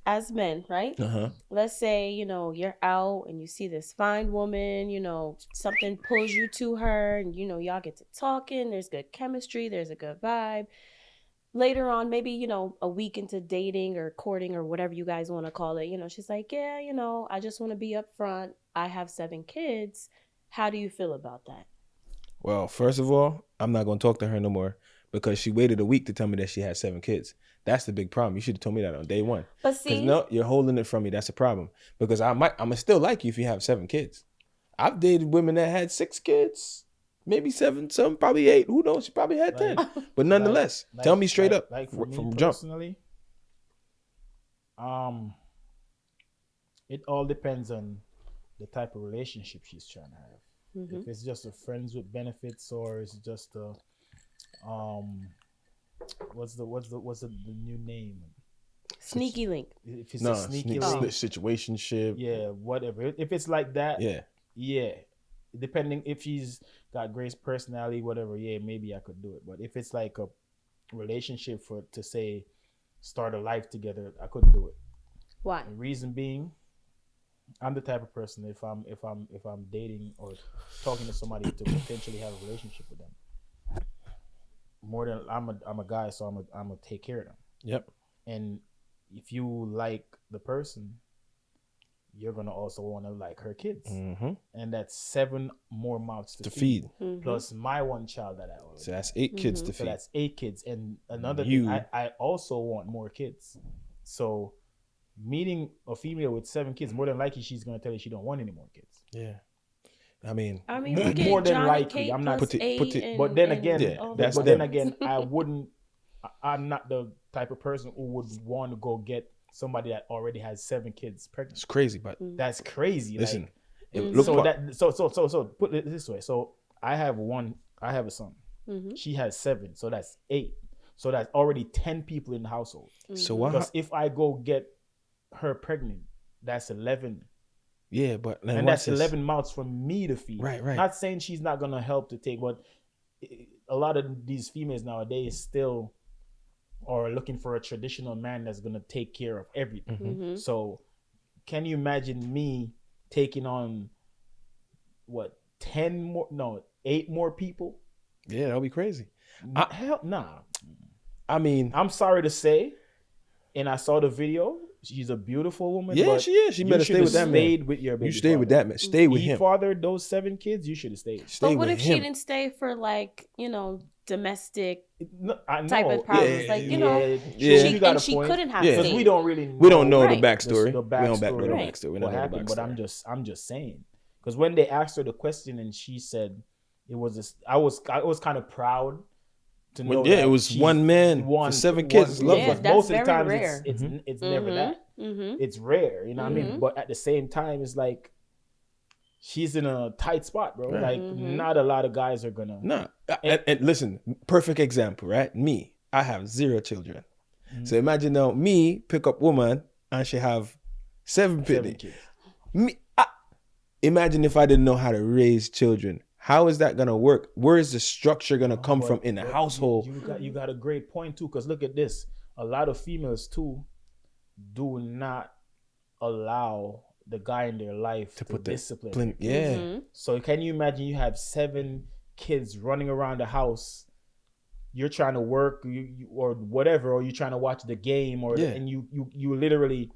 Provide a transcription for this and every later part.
as men, right? Let's say, you're out and you see this fine woman, something pulls you to her and, y'all get to talking. There's good chemistry. There's a good vibe. Later on, maybe, a week into dating or courting or whatever you guys want to call it, she's like, yeah, I just want to be upfront. I have 7 kids. How do you feel about that? Well, first of all, I'm not going to talk to her no more because she waited a week to tell me that she had 7 kids. That's the big problem. You should have told me that on day one. But see, because no, you're holding it from me. That's a problem. Because I'm gonna still like you if you have 7 kids. I've dated women that had 6 kids, maybe 7, some probably 8. Who knows? She probably had 10. But nonetheless, tell me straight up from jump. Personally, it all depends on the type of relationship she's trying to have. Mm-hmm. If it's just a friends with benefits, or it's just a what's the new name? Sneaky link. If it's a sneaky link, situationship. Yeah, whatever. If it's like that, yeah. Depending if she's got great personality, whatever, yeah, maybe I could do it. But if it's like a relationship to say start a life together, I couldn't do it. Why? The reason being, I'm the type of person if I'm dating or talking to somebody to potentially have a relationship with them, more than I'm a guy, so I'm gonna take care of them. Yep. And if you like the person, you're gonna also want to like her kids, and that's 7 more mouths to feed. Plus my 1 child that I already. So that's 8 kids to feed. So that's 8 kids, and another thing, I also want more kids. So meeting a female with 7 kids, more than likely she's gonna tell you she don't want any more kids. Yeah. I mean more than likely. I'm not. But then again, I'm not the type of person who would want to go get somebody that already has 7 kids pregnant. It's crazy, but that's crazy. Listen, so put it this way. So I have a son. She has 7, so that's 8. So that's already 10 people in the household. So what? Because if I go get her pregnant, that's 11. Yeah, but and that's 11 mouths for me to feed. Right. Not saying she's not gonna help to take, but a lot of these females nowadays still are looking for a traditional man that's gonna take care of everything. So, can you imagine me taking on 8 more people? Yeah, that'll be crazy. Hell, nah. I mean, I'm sorry to say, and I saw the video. She's a beautiful woman. Yeah, but she is. She better stay with that man. With your baby. You stay with that man. Stay with him. He fathered those 7 kids. You should have stayed. But what if she didn't stay for domestic type of problems? She couldn't have stayed. Because we don't really know. We don't know the backstory. We don't know the backstory. What happened? But I'm just saying. Because when they asked her the question and she said it was, I was kind of proud. It was one man for 7 kids. Most of the time, it's never that. It's rare, you know what I mean? But at the same time, it's like she's in a tight spot, bro. Like not a lot of guys are gonna. Nah, and listen, perfect example, right? Me, I have 0 children. So imagine now me pick up woman and she have 7 kids. Imagine if I didn't know how to raise children. How is that gonna work? Where is the structure gonna come from in the household? You got a great point too, because look at this. A lot of females too do not allow the guy in their life to put discipline. So can you imagine you have 7 kids running around the house? You're trying to work or whatever, or you're trying to watch the game, and you literally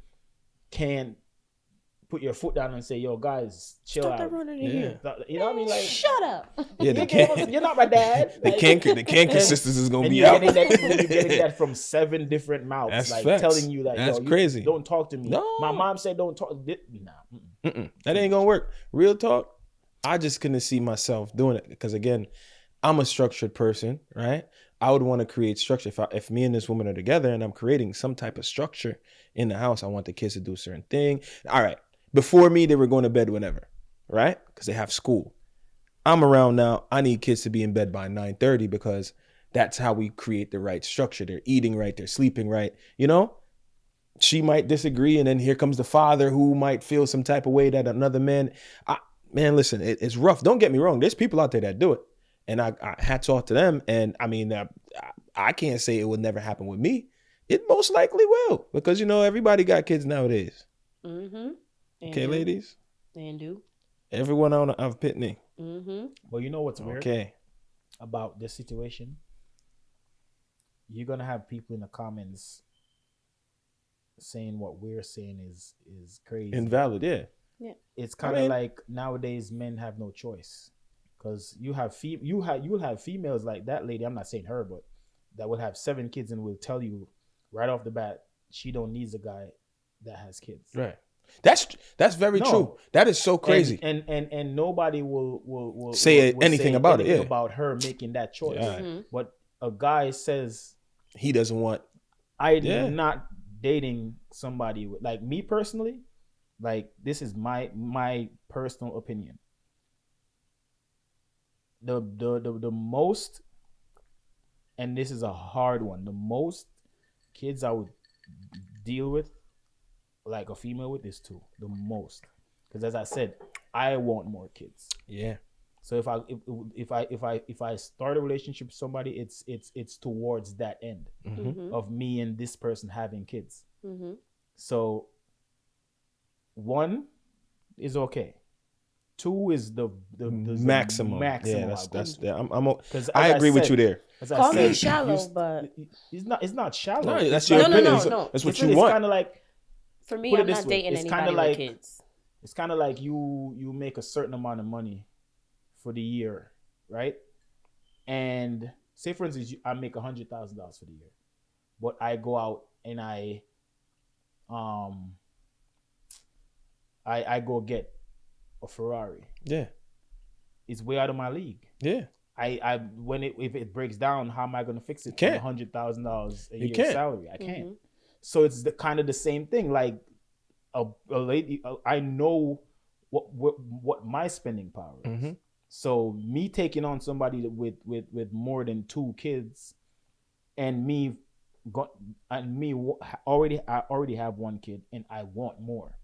can't put your foot down and say, "Yo, guys, chill out." Stop running in here. You know what I mean? Like, shut up. Yeah, you're not my dad. The canker sisters is gonna be out. You're getting that from 7 different mouths, that's like facts. telling you, like, that's yo, crazy. Don't talk to me. No. My mom said don't talk. Nah. That ain't gonna work. Real talk. I just couldn't see myself doing it because again, I'm a structured person, right? I would want to create structure. If me and this woman are together and I'm creating some type of structure in the house, I want the kids to do a certain thing. All right. Before me, they were going to bed whenever, right? Because they have school. I'm around now. I need kids to be in bed by 9:30 because that's how we create the right structure. They're eating right. They're sleeping right. You know, she might disagree. And then here comes the father who might feel some type of way that another man. Man, listen, it's rough. Don't get me wrong. There's people out there that do it. And I hats off to them. And I mean, I can't say it would never happen with me. It most likely will, because you know everybody got kids nowadays. Okay, ladies. And do. Everyone on of Pitney. Well, you know what's weird about this situation? You're gonna have people in the comments saying what we're saying is crazy, invalid. Yeah. It's kind of like nowadays men have no choice, because you will have females like that lady. I'm not saying her, but that will have 7 kids and will tell you right off the bat she don't need a guy that has kids. Right. That's very true. That is so crazy. And nobody will say anything about it. Yeah. About her making that choice. But a guy says he doesn't want. I'm not dating somebody with, like, me personally. Like, this is my personal opinion. The most, and this is a hard one, the most kids I would deal with, like a female with, is 2. The most, because as I said, I want more kids. Yeah. So if I start a relationship with somebody, it's towards that end of me and this person having kids. So 1 is okay. 2 is the maximum. Yeah, I agree with you there. Call me shallow, but it's not shallow. No, that's your opinion. No. That's what you want. It's kind of like, for me, I'm not dating anybody with kids. It's kind of like you make a certain amount of money for the year, right? And say, for instance, I make $100,000 for the year, but I go out and I go get a Ferrari. Yeah, it's way out of my league. Yeah, if it breaks down, how am I going to fix it? $100,000 a year salary, I can't. So it's kind of the same thing. Like a lady, I know what my spending power is. So me taking on somebody with more than 2 kids, and I already have 1 kid and I want more.